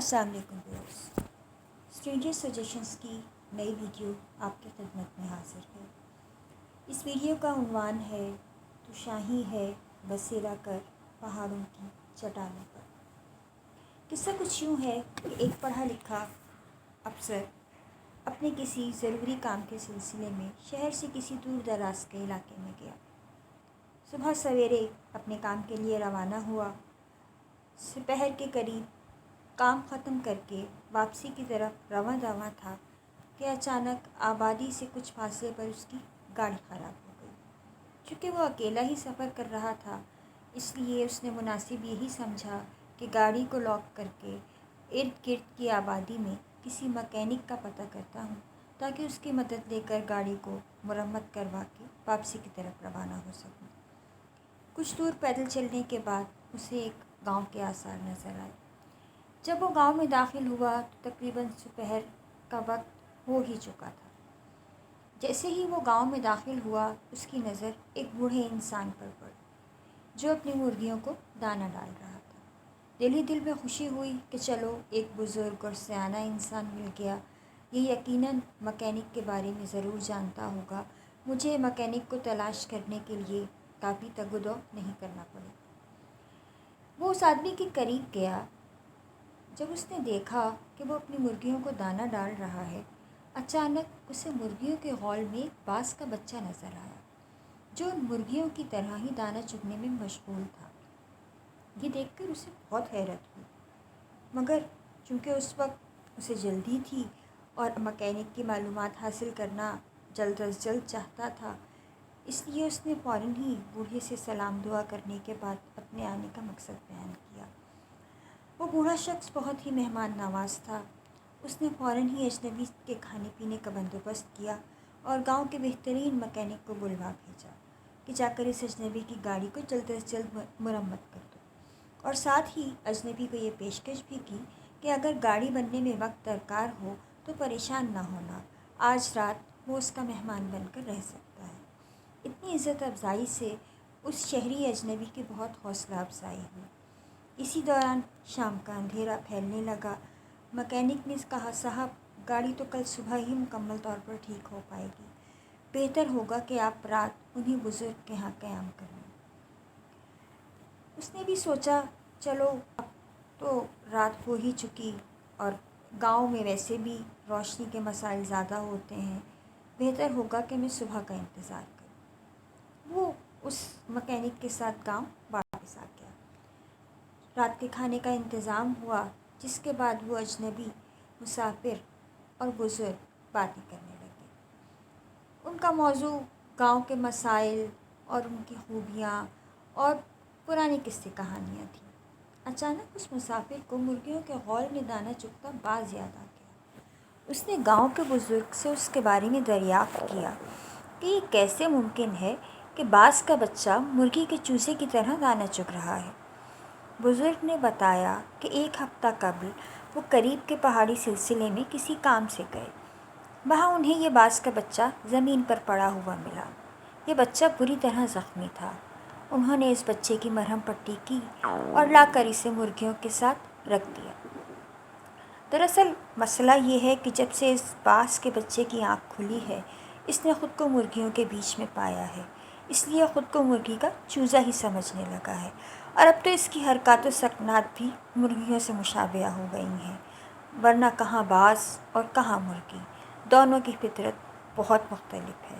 السلام علیکم viewers, stranger suggestions کی نئی ویڈیو آپ کی خدمت میں حاضر ہے۔ اس ویڈیو کا عنوان ہے تو شاہی ہے بسیرا کر پہاڑوں کی چٹانوں پر۔ قصہ کچھ یوں ہے کہ ایک پڑھا لکھا افسر اپنے کسی ضروری کام کے سلسلے میں شہر سے کسی دور دراز کے علاقے میں گیا۔ صبح سویرے اپنے کام کے لیے روانہ ہوا۔ دوپہر کے قریب کام ختم کر کے واپسی کی طرف رواں دواں تھا کہ اچانک آبادی سے کچھ فاصلے پر اس کی گاڑی خراب ہو گئی۔ چونکہ وہ اکیلا ہی سفر کر رہا تھا، اس لیے اس نے مناسب یہی سمجھا کہ گاڑی کو لاک کر کے ارد گرد کی آبادی میں کسی مکینک کا پتہ کرتا ہوں تاکہ اس کی مدد لے کر گاڑی کو مرمت کروا کے واپسی کی طرف روانہ ہو سکوں۔ کچھ دور پیدل چلنے کے بعد اسے ایک گاؤں کے آثار نظر آئے۔ جب وہ گاؤں میں داخل ہوا تو تقریباً دوپہر کا وقت ہو ہی چکا تھا۔ جیسے ہی وہ گاؤں میں داخل ہوا، اس کی نظر ایک بوڑھے انسان پر پڑی جو اپنی مرغیوں کو دانہ ڈال رہا تھا۔ دل ہی دل میں خوشی ہوئی کہ چلو ایک بزرگ اور سیانہ انسان مل گیا، یہ یقیناً مکینک کے بارے میں ضرور جانتا ہوگا، مجھے مکینک کو تلاش کرنے کے لیے کافی تگ و دو نہیں کرنا پڑے۔ وہ اس آدمی کے قریب گیا۔ جب اس نے دیکھا کہ وہ اپنی مرغیوں کو دانہ ڈال رہا ہے، اچانک اسے مرغیوں کے غول میں ایک باز کا بچہ نظر آیا جو ان مرغیوں کی طرح ہی دانہ چگنے میں مشغول تھا۔ یہ دیکھ کر اسے بہت حیرت ہوئی، مگر چونکہ اس وقت اسے جلدی تھی اور مکینک کی معلومات حاصل کرنا جلد از جلد چاہتا تھا، اس لیے اس نے فوراً ہی بوڑھے سے سلام دعا کرنے کے بعد اپنے آنے کا مقصد بیان کیا۔ وہ بوڑھا شخص بہت ہی مہمان نواز تھا۔ اس نے فوراً ہی اجنبی کے کھانے پینے کا بندوبست کیا اور گاؤں کے بہترین مکینک کو بلوا بھیجا کہ جا کر اس اجنبی کی گاڑی کو جلد از جلد مرمت کر دو، اور ساتھ ہی اجنبی کو یہ پیشکش بھی کی کہ اگر گاڑی بننے میں وقت درکار ہو تو پریشان نہ ہونا، آج رات وہ اس کا مہمان بن کر رہ سکتا ہے۔ اتنی عزت افزائی سے اس شہری اجنبی کی بہت حوصلہ افزائی ہوئی۔ اسی دوران شام کا اندھیرا پھیلنے لگا۔ مکینک نے کہا، صاحب گاڑی تو کل صبح ہی مکمل طور پر ٹھیک ہو پائے گی، بہتر ہوگا کہ آپ رات انہیں بزرگ کے ہاں قیام کر لیں۔ اس نے بھی سوچا چلو اب تو رات ہو ہی چکی اور گاؤں میں ویسے بھی روشنی کے مسائل زیادہ ہوتے ہیں، بہتر ہوگا کہ میں صبح کا انتظار کروں۔ وہ اس مکینک کے ساتھ گاؤں واپس آ گیا۔ رات کے کھانے کا انتظام ہوا، جس کے بعد وہ اجنبی مسافر اور بزرگ باتیں کرنے لگے۔ ان کا موضوع گاؤں کے مسائل اور ان کی خوبیاں اور پرانی قصے کہانیاں تھیں۔ اچانک اس مسافر کو مرغیوں کے غول میں دانہ چگتا باز یاد آ گیا۔ اس نے گاؤں کے بزرگ سے اس کے بارے میں دریافت کیا کہ یہ کیسے ممکن ہے کہ باز کا بچہ مرغی کے چوزے کی طرح دانہ چگ رہا ہے۔ بزرگ نے بتایا کہ ایک ہفتہ قبل وہ قریب کے پہاڑی سلسلے میں کسی کام سے گئے، وہاں انہیں یہ باز کا بچہ زمین پر پڑا ہوا ملا۔ یہ بچہ بری طرح زخمی تھا۔ انہوں نے اس بچے کی مرہم پٹی کی اور لا کر اسے مرغیوں کے ساتھ رکھ دیا۔ دراصل مسئلہ یہ ہے کہ جب سے اس باز کے بچے کی آنکھ کھلی ہے، اس نے خود کو مرغیوں کے بیچ میں پایا ہے، اس لیے خود کو مرغی کا چوزا ہی سمجھنے لگا ہے، اور اب تو اس کی حرکات و سکنات بھی مرغیوں سے مشابہہ ہو گئی ہیں، ورنہ کہاں باز اور کہاں مرغی، دونوں کی فطرت بہت مختلف ہے۔